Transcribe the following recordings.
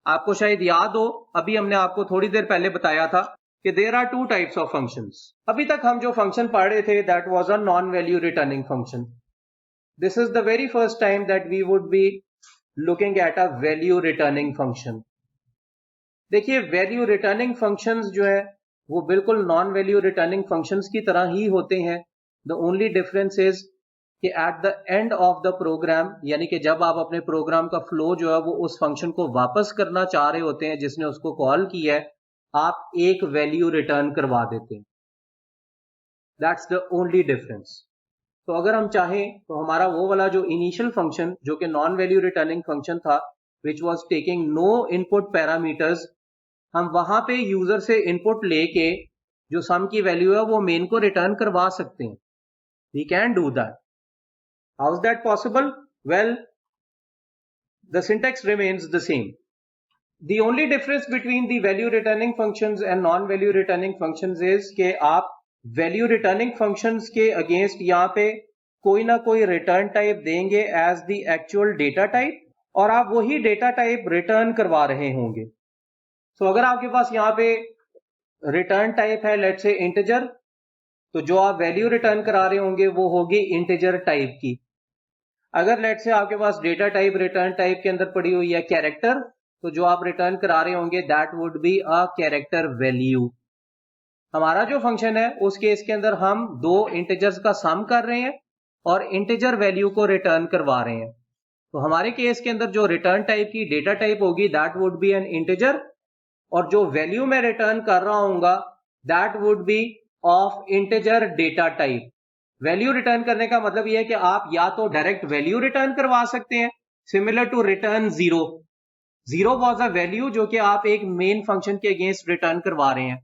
आपको शायद याद हो, अभी हमने आपको थोड़ी देर पहले बताया था कि there are two types of functions. अभी तक हम जो फंक्शन पढ़ रहे थे that was a non value returning function. This is the very first time that we would be looking at a value returning function. देखिए, वैल्यू रिटर्निंग फंक्शंस जो है वो बिल्कुल नॉन वैल्यू रिटर्निंग फंक्शंस की तरह ही होते हैं। द ओनली डिफरेंस इज कि at the end of the program, यानी कि जब आप अपने प्रोग्राम का फ्लो जो है वो उस फंक्शन को वापस करना चाह रहे होते हैं जिसने उसको कॉल किया है, आप एक वैल्यू रिटर्न करवा देते हैं। That's the only difference. तो अगर हम चाहें तो हमारा वो वाला जो इनिशियल फंक्शन जो कि नॉन वैल्यू रिटर्निंग फंक्शन था, which was taking no input parameters, हम वहां पे यूजर से इनपुट लेके जो सम की वैल्यू है वो मेन को रिटर्न करवा सकते हैं। We can do that. How is that possible? Well, the syntax remains the same. The only difference between the value returning functions and non-value returning functions is कि आप value returning functions के against यहाँ पे कोई ना कोई return type देंगे as the actual data type, और आप वही data type return करवा रहे होंगे। So अगर आपके पास यहाँ पे return type है let's say integer, तो जो आप value return करा रहे होंगे वो होगी integer type की। अगर लेट से आपके पास डेटा टाइप रिटर्न टाइप के अंदर पड़ी हुई है कैरेक्टर, तो जो आप रिटर्न करा रहे होंगे that would be a character value. हमारा जो फंक्शन है उस केस के अंदर हम दो इंटीजर्स का सम कर रहे हैं और इंटीजर वैल्यू को रिटर्न करवा रहे हैं। तो हमारे केस के अंदर जो रिटर्न टाइप की डेटा टाइप होगी that would be an integer, और जो वैल्यू मैं रिटर्न कर रहा हूंगा that would be of integer data type. Value return करने का मतलब यह है कि आप या तो डायरेक्ट वैल्यू रिटर्न करवा सकते हैं, similar to return zero. Zero was a value जो कि आप एक मेन फंक्शन के अगेंस्ट रिटर्न करवा रहे हैं,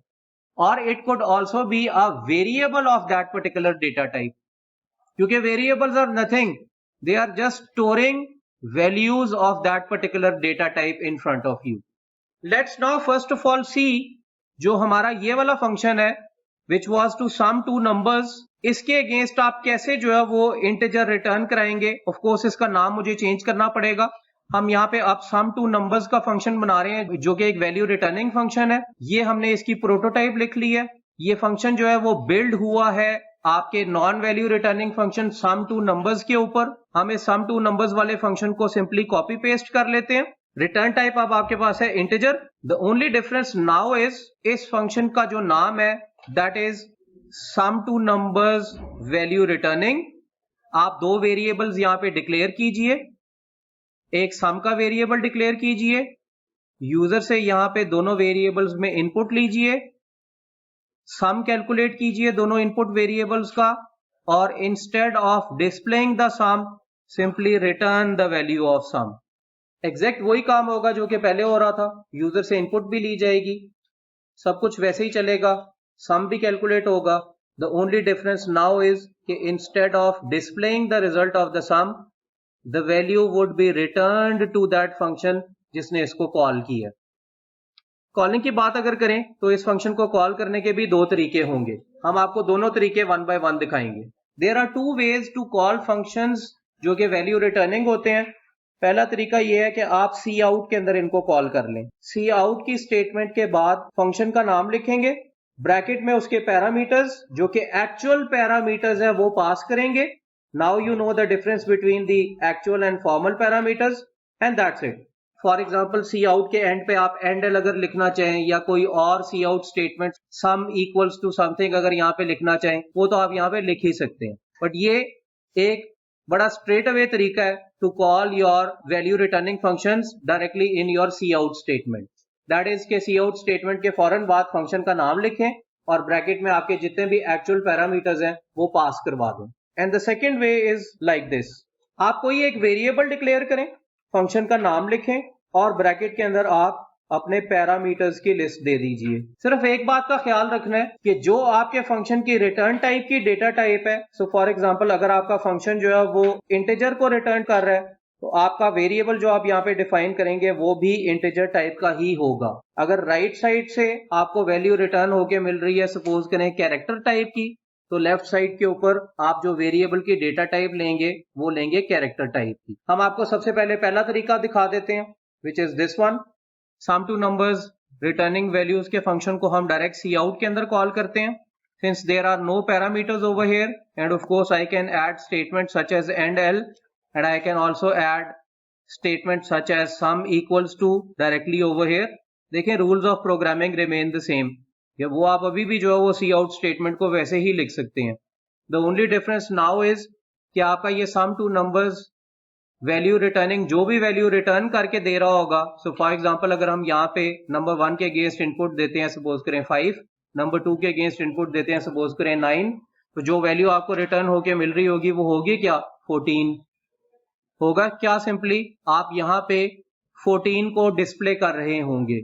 और it could also be a variable of that particular data type, क्योंकि variables are nothing, they are just storing values of that particular data type in front of you. Let's now first of all see जो हमारा ये वाला function है which was to sum two numbers, इसके against आप कैसे जो है वो इंटीजर रिटर्न कराएंगे। ऑफ कोर्स इसका नाम मुझे चेंज करना पड़ेगा। हम यहाँ पे अब सम टू नंबर्स का फंक्शन बना रहे हैं जो कि एक वैल्यू रिटर्निंग फंक्शन है। ये हमने इसकी प्रोटोटाइप लिख ली है। ये फंक्शन जो है वो बिल्ड हुआ है आपके non value returning function sum two numbers के ऊपर। हम इस सम टू नंबर्स वाले फंक्शन को सिंपली कॉपी पेस्ट कर लेते हैं। रिटर्न टाइप अब आपके पास है integer. The only difference now is इस फंक्शन का जो नाम है that is sum two numbers value returning. आप दो वेरिएबल्स यहां पे डिक्लेयर कीजिए, एक सम का वेरिएबल डिक्लेयर कीजिए, यूजर से यहां पे दोनों वेरिएबल्स में इनपुट लीजिए, सम कैलकुलेट कीजिए दोनों इनपुट वेरिएबल्स का, और instead of displaying the sum simply return the value of sum. Exact वही काम होगा जो कि पहले हो रहा था। यूजर से इनपुट भी ली जाएगी, सब कुछ वैसे ही चलेगा, सम भी कैलकुलेट होगा। The only difference now is कि instead of displaying the result of the sum, the value would be returned to that function जिसने इसको कॉल किया। कॉलिंग की बात अगर करें तो इस फंक्शन को कॉल करने के भी दो तरीके होंगे। हम आपको दोनों तरीके वन बाय वन दिखाएंगे। There are two ways to call functions जो कि वैल्यू रिटर्निंग होते हैं। पहला तरीका यह है कि आप सी आउट के अंदर इनको कॉल कर लें। सी आउट की स्टेटमेंट के बाद फंक्शन का नाम लिखेंगे, ब्रैकेट में उसके पैरामीटर्स जो कि एक्चुअल पैरामीटर्स है वो पास करेंगे। Now you know the difference between the actual and formal parameters, and that's it. For example cout के एंड पे आप एंड अगर लिखना चाहें या कोई और सी out statement sum equals to something अगर यहाँ पे लिखना चाहें वो तो आप यहाँ पे लिख ही सकते हैं। बट ये एक बड़ा स्ट्रेट अवे तरीका है to call your value returning functions directly in your C out statement. That is के सी आउट स्टेटमेंट के फौरन बाद फंक्शन का नाम लिखें और ब्रैकेट में आपके जितने भी एक्चुअल पैरामीटर्स हैं वो पास करवा दें। And the second way is like this. आप कोई एक वेरिएबल डिक्लेयर करें, फंक्शन का नाम लिखें और ब्रैकेट के अंदर आप अपने पैरामीटर्स की लिस्ट दे दीजिए। सिर्फ एक बात का ख्याल रखना है कि जो आपके फंक्शन की रिटर्न टाइप की डेटा टाइप है, सो फॉर एग्जांपल अगर आपका फंक्शन जो है वो इंटीजर को रिटर्न कर रहा है तो आपका वेरिएबल जो आप यहाँ पे डिफाइन करेंगे वो भी इंटीजर टाइप का ही होगा। अगर राइट साइड से आपको वैल्यू रिटर्न होके मिल रही है सपोज करें कैरेक्टर टाइप की, तो लेफ्ट साइड के ऊपर आप जो वेरिएबल की डेटा टाइप लेंगे वो लेंगे कैरेक्टर टाइप की। हम आपको सबसे पहले पहला तरीका दिखा देते हैं, which is this one. Sum two numbers returning values के फंक्शन को हम डायरेक्ट सी आउट के अंदर कॉल करते हैं, since there are no parameters over here, and of course I can add statement such as endl, and I can also add statement such as sum equals to directly over here. देखें, rules of programming remain the same. या वो आप अभी भी जो है वो सी out statement को वैसे ही लिख सकते हैं. The only difference now is कि आपका ये सम टू नंबर्स वैल्यू रिटर्निंग जो भी वैल्यू रिटर्न करके दे रहा होगा. सो फॉर एग्जांपल अगर हम यहाँ पे नंबर 1 के अगेंस्ट इनपुट देते हैं, सपोज करें 5, नंबर 2 के अगेंस्ट इनपुट देते हैं, सपोज करें 9, तो जो वैल्यू आपको रिटर्न होके मिल रही होगी वो होगी क्या? 14 होगा. क्या सिंपली आप यहाँ पे 14 को डिस्प्ले कर रहे होंगे.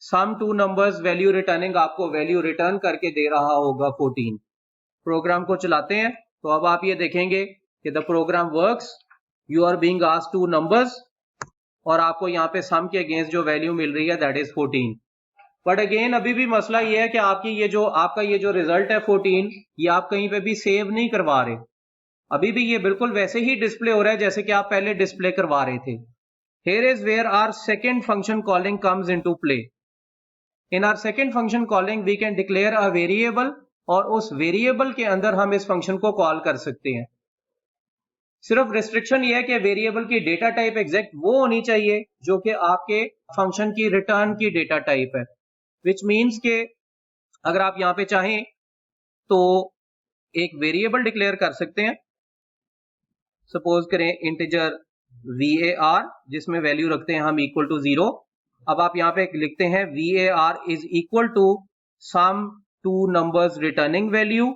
सम टू नंबर्स वैल्यू रिटर्निंग आपको वैल्यू रिटर्न करके दे रहा होगा 14. प्रोग्राम को चलाते हैं तो अब आप ये देखेंगे कि the program works. You are being asked two numbers और आपको यहाँ पे सम के अगेंस्ट जो वैल्यू मिल रही है दैट इज 14. बट अगेन अभी भी मसला ये है कि आपकी आपका ये जो रिजल्ट है 14, ये आप कहीं पे भी सेव नहीं करवा रहे. अभी भी ये बिल्कुल वैसे ही डिस्प्ले हो रहा है जैसे कि आप पहले डिस्प्ले करवा रहे थे. Here is where our second function calling comes into play. In our second function calling we can declare a variable और उस वेरिएबल के अंदर हम इस फंक्शन को कॉल कर सकते हैं. सिर्फ रिस्ट्रिक्शन ये है कि वेरिएबल की डेटा टाइप एग्जैक्ट वो होनी चाहिए जो कि आपके फंक्शन की रिटर्न की डेटा टाइप है. विच मीन्स के अगर आप यहां पे चाहें तो एक वेरिएबल डिक्लेयर कर सकते हैं. सपोज करें इंटीजर var जिसमें वैल्यू रखते हैं हम इक्वल टू 0. अब आप यहाँ पे लिखते हैं var is equal to sum two numbers returning value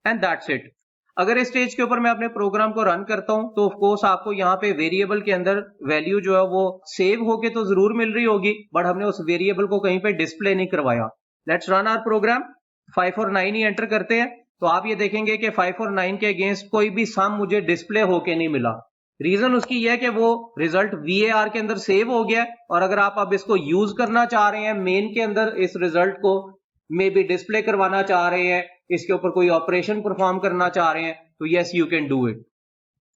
and that's it. अगर इस स्टेज के ऊपर मैं अपने प्रोग्राम को रन करता हूं तो ऑफ कोर्स आपको यहाँ पे वेरिएबल के अंदर वैल्यू जो है वो सेव होके तो जरूर मिल रही होगी, बट हमने उस वेरिएबल को कहीं पे डिस्प्ले नहीं करवाया. Let's run our programme. 5 और 9 ही एंटर करते हैं तो आप ये देखेंगे कि 5 और 9 के अगेंस्ट कोई भी सम मुझे डिस्प्ले होके नहीं मिला. रीजन उसकी यह है कि वो रिजल्ट var के अंदर सेव हो गया है, और अगर आप अब इसको यूज करना चाह रहे हैं मेन के अंदर इस रिजल्ट को मे बी डिस्प्ले करवाना चाह रहे हैं, इसके ऊपर कोई ऑपरेशन परफॉर्म करना चाह रहे हैं, तो yes you can do it.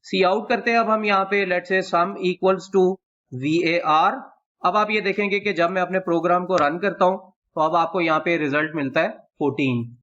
C out करते हैं अब हम यहाँ पे let's say some equals to var. अब आप ये देखेंगे कि जब मैं अपने प्रोग्राम को रन करता हूं तो अब आपको यहाँ पे रिजल्ट मिलता है 14.